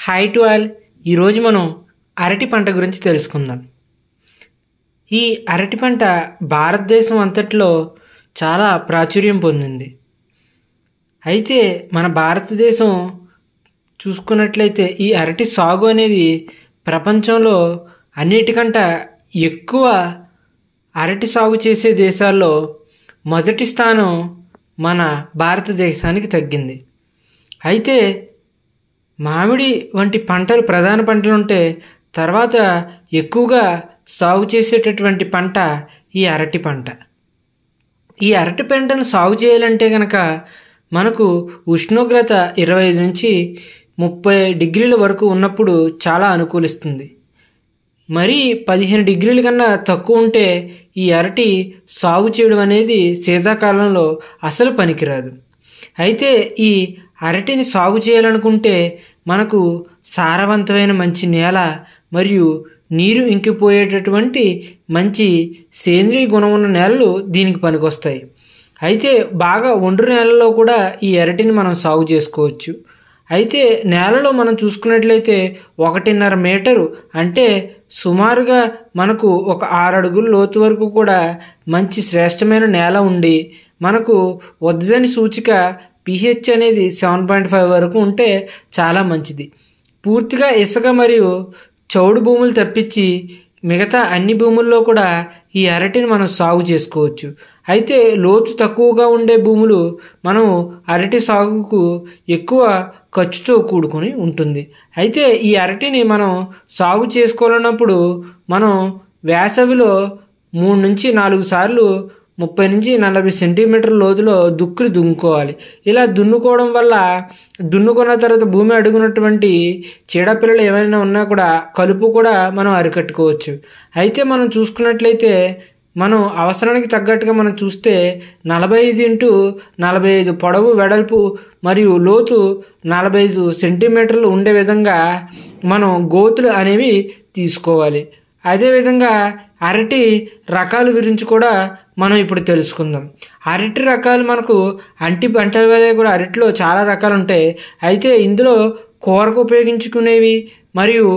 Hi to all. ఈరోజు మనం అరటి పంట గురించి తెలుసుకుందాం. ఈ అరటి పంట భారతదేశం అంతట్లో చాలా ప్రాచుర్యం పొందింది. అయితే మన భారతదేశం చూసుకున్నట్లయితే ఈ అరటి సాగు అనేది ప్రపంచంలో అన్నిటికంటే ఎక్కువ అరటి సాగు చేసే దేశాల్లో మొదటి స్థానం మన భారతదేశానికి తగ్గింది. అయితే మామిడి వంటి పంటలు ప్రధాన పంటలు ఉంటే తర్వాత ఎక్కువగా సాగు చేసేటటువంటి పంట ఈ అరటి పంట. ఈ అరటి పంటను సాగు చేయాలంటే కనుక మనకు ఉష్ణోగ్రత 25 నుంచి 30 డిగ్రీల వరకు ఉన్నప్పుడు చాలా అనుకూలిస్తుంది. మరీ 15 డిగ్రీల కన్నా తక్కువ ఉంటే ఈ అరటి సాగు చేయడం అనేది శీతాకాలంలో అసలు పనికిరాదు. అయితే ఈ అరటిని సాగు చేయాలనుకుంటే మనకు సారవంతమైన మంచి నేల మరియు నీరు ఇంకిపోయేటటువంటి మంచి సేంద్రీయ గుణం ఉన్న నేలలు దీనికి పనికొస్తాయి. అయితే బాగా ఒండ్రు నేలలో కూడా ఈ అరటిని మనం సాగు చేసుకోవచ్చు. అయితే నేలలో మనం చూసుకున్నట్లయితే 1.5 మీటరు అంటే సుమారుగా మనకు ఒక 6 అడుగుల లోతు వరకు కూడా మంచి శ్రేష్టమైన నేల ఉండి మనకు ఉదజని సూచిక pH అనేది 7.5 వరకు ఉంటే చాలా మంచిది. పూర్తిగా ఇసుక మరియు చౌడు భూములు తప్పించి మిగతా అన్ని భూముల్లో కూడా ఈ అరటిని మనం సాగు చేసుకోవచ్చు. అయితే లోతు తక్కువగా ఉండే భూములు మనం అరటి సాగుకు ఎక్కువ ఖర్చుతో కూడుకొని ఉంటుంది. అయితే ఈ అరటిని మనం సాగు చేసుకోవాలన్నప్పుడు మనం వేసవిలో 3 నుంచి 4 సార్లు 30 నుంచి 40 సెంటీమీటర్ల లోతులో దుక్కులు దున్నుకోవాలి. ఇలా దున్నుకోవడం వల్ల దున్నుకున్న తర్వాత భూమి అడుగునటువంటి చీడపిల్లలు ఏమైనా ఉన్నా కూడా కలుపు కూడా మనం అరికట్టుకోవచ్చు. అయితే మనం చూసుకున్నట్లయితే మనం అవసరానికి తగ్గట్టుగా మనం చూస్తే 45 x 45 పొడవు వెడల్పు మరియు లోతు 45 సెంటీమీటర్లు ఉండే విధంగా మనం గోతులు అనేవి తీసుకోవాలి. అదేవిధంగా అరటి రకాల గురించి కూడా మనం ఇప్పుడు తెలుసుకుందాం. అరటి రకాలు మనకు అంటి పంటల వల్ల కూడా అరటిలో చాలా రకాలు ఉంటాయి. అయితే ఇందులో కూరకు ఉపయోగించుకునేవి మరియు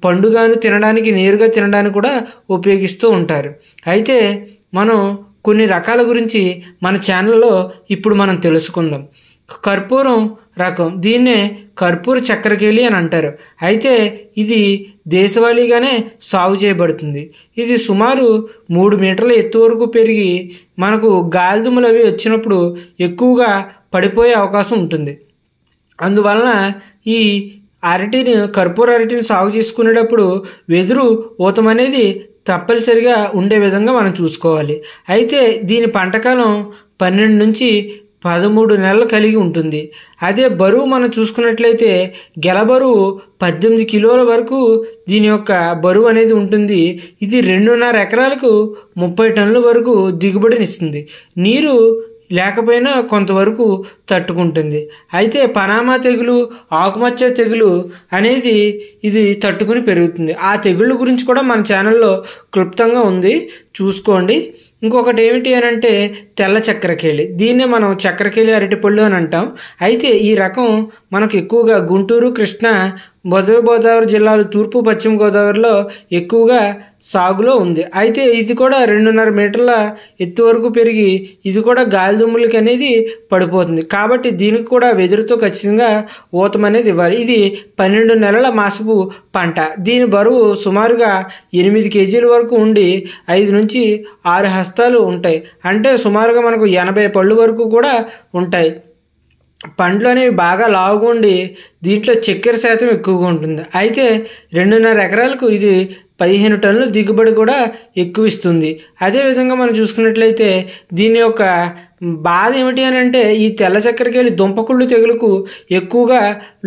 పండుగాను తినడానికి నేరుగా తినడానికి కూడా ఉపయోగిస్తూ ఉంటారు. అయితే మనం కొన్ని రకాల గురించి మన ఛానల్లో ఇప్పుడు మనం తెలుసుకుందాం. కర్పూరం రకం, దీన్నే కర్పూర చక్కెరకేళి అని అంటారు. అయితే ఇది దేశవాళీగానే సాగు చేయబడుతుంది. ఇది సుమారు 3 మీటర్ల ఎత్తు వరకు పెరిగి మనకు గాలిదుమ్మలు అవి వచ్చినప్పుడు ఎక్కువగా పడిపోయే అవకాశం ఉంటుంది. అందువలన ఈ అరటిని కర్పూర అరటిని సాగు చేసుకునేటప్పుడు వెదురు ఊతం అనేది తప్పనిసరిగా ఉండే విధంగా మనం చూసుకోవాలి. అయితే దీని పంటకాలం 12 నుంచి 13 నెలలు కలిగి ఉంటుంది. అదే బరువు మనం చూసుకున్నట్లయితే గెల బరువు 18 కిలోల వరకు దీని యొక్క బరువు అనేది ఉంటుంది. ఇది 2.5 ఎకరాలకు 30 టన్నుల వరకు దిగుబడినిస్తుంది. నీరు లేకపోయినా కొంతవరకు తట్టుకుంటుంది. అయితే పనామా తెగులు, ఆకుమచ్చ తెగులు అనేది ఇది తట్టుకుని పెరుగుతుంది. ఆ తెగుళ్ళ గురించి కూడా మన ఛానల్లో క్లుప్తంగా ఉంది, చూసుకోండి. ఇంకొకటి ఏమిటి అని అంటే తెల్ల చక్కెరకేళి, దీన్నే మనం చక్కెరకేళి అరటిపళ్ళు అని అంటాం. అయితే ఈ రకం మనకు ఎక్కువగా గుంటూరు, కృష్ణా, గోదావరి జిల్లాలు, తూర్పు పశ్చిమ గోదావరిలో ఎక్కువగా సాగులో ఉంది. అయితే ఇది కూడా 2.5 మీటర్ల ఎత్తు వరకు పెరిగి ఇది కూడా గాలిదుమ్ములకి అనేది పడిపోతుంది. కాబట్టి దీనికి కూడా వెదురుతో ఖచ్చితంగా ఊతం అనేది ఇవ్వాలి. ఇది 12 నెలల మాసపు పంట. దీని బరువు సుమారుగా 8 కేజీల వరకు ఉండి 5 నుంచి 6 హస్తాలు ఉంటాయి. అంటే సుమారుగా మనకు 80 పళ్ళు వరకు కూడా ఉంటాయి. పండ్లు అనేవి బాగా లావుగా ఉండి దీంట్లో చక్కెర శాతం ఎక్కువగా ఉంటుంది. అయితే 2.5 ఎకరాలకు ఇది 15 టన్నుల దిగుబడి కూడా ఎక్కువ ఇస్తుంది. అదేవిధంగా మనం చూసుకున్నట్లయితే దీని యొక్క బాధ ఏమిటి అని అంటే ఈ తెల్ల చక్కెరకేళి దుంపకుళ్ళు తెగులుకు ఎక్కువగా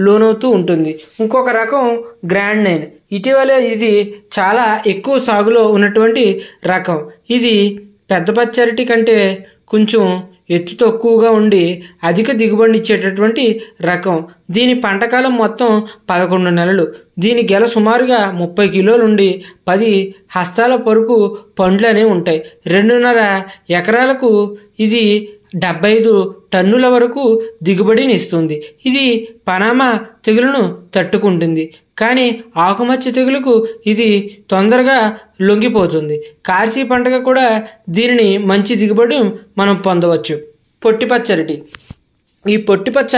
లోనవుతూ ఉంటుంది. ఇంకొక రకం గ్రాండ్ 9, ఇటీవలే ఇది చాలా ఎక్కువ సాగులో ఉన్నటువంటి రకం. ఇది పెద్ద పచ్చరటి కంటే కొంచెం ఎత్తు తక్కువగా ఉండి అధిక దిగుబడిని ఇచ్చేటటువంటి రకం. దీని పంటకాలం మొత్తం 11 నెలలు. దీని గెల సుమారుగా 30 కిలోలు ఉండి 10 హస్తాల వరకు పండ్లు అనేవి ఉంటాయి. 2.5 ఎకరాలకు ఇది 75 టన్నుల వరకు దిగుబడిని ఇస్తుంది. ఇది పనామా తెగులును తట్టుకుంటుంది, కానీ ఆకుమచ్చ తెగులుకు ఇది తొందరగా లొంగిపోతుంది. కార్సీ పంటగా కూడా దీనిని మంచి దిగుబడి మనం పొందవచ్చు. పొట్టిపచ్చ అరటి. ఈ పొట్టిపచ్చ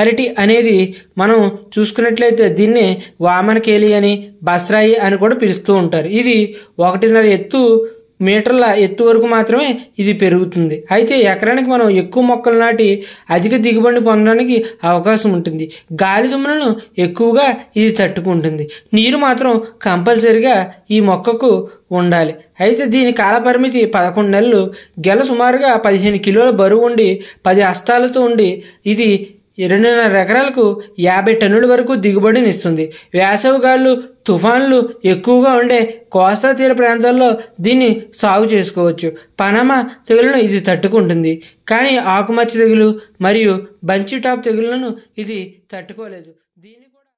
అరటి అనేది మనం చూసుకున్నట్లయితే దీన్ని వామనకేలి అని, బస్రాయి అని కూడా పిలుస్తూ ఉంటారు. ఇది 1.5 మీటర్ల ఎత్తు వరకు మాత్రమే ఇది పెరుగుతుంది. అయితే ఎకరానికి మనం ఎక్కువ మొక్కలు నాటి అధిక దిగుబడిని పొందడానికి అవకాశం ఉంటుంది. గాలి దుమ్ములను ఎక్కువగా ఇది తట్టుకుంటుంది. నీరు మాత్రం కంపల్సరిగా ఈ మొక్కకు ఉండాలి. అయితే దీని కాలపరిమితి 11 నెలలు. గెల సుమారుగా 15 కిలోల బరువు ఉండి 10 హస్తాలతో ఉండి ఇది 2.5 ఎకరాలకు 50 టన్నుల వరకు దిగుబడిని ఇస్తుంది. వేసవిగాళ్ళు, తుఫాన్లు ఎక్కువగా ఉండే కోస్తా తీర ప్రాంతాల్లో దీన్ని సాగు చేసుకోవచ్చు. పనామా తెగులను ఇది తట్టుకుంటుంది, కానీ ఆకుమచ్చ తెగులు మరియు బంచి టాప్ తెగులను ఇది తట్టుకోలేదు. దీని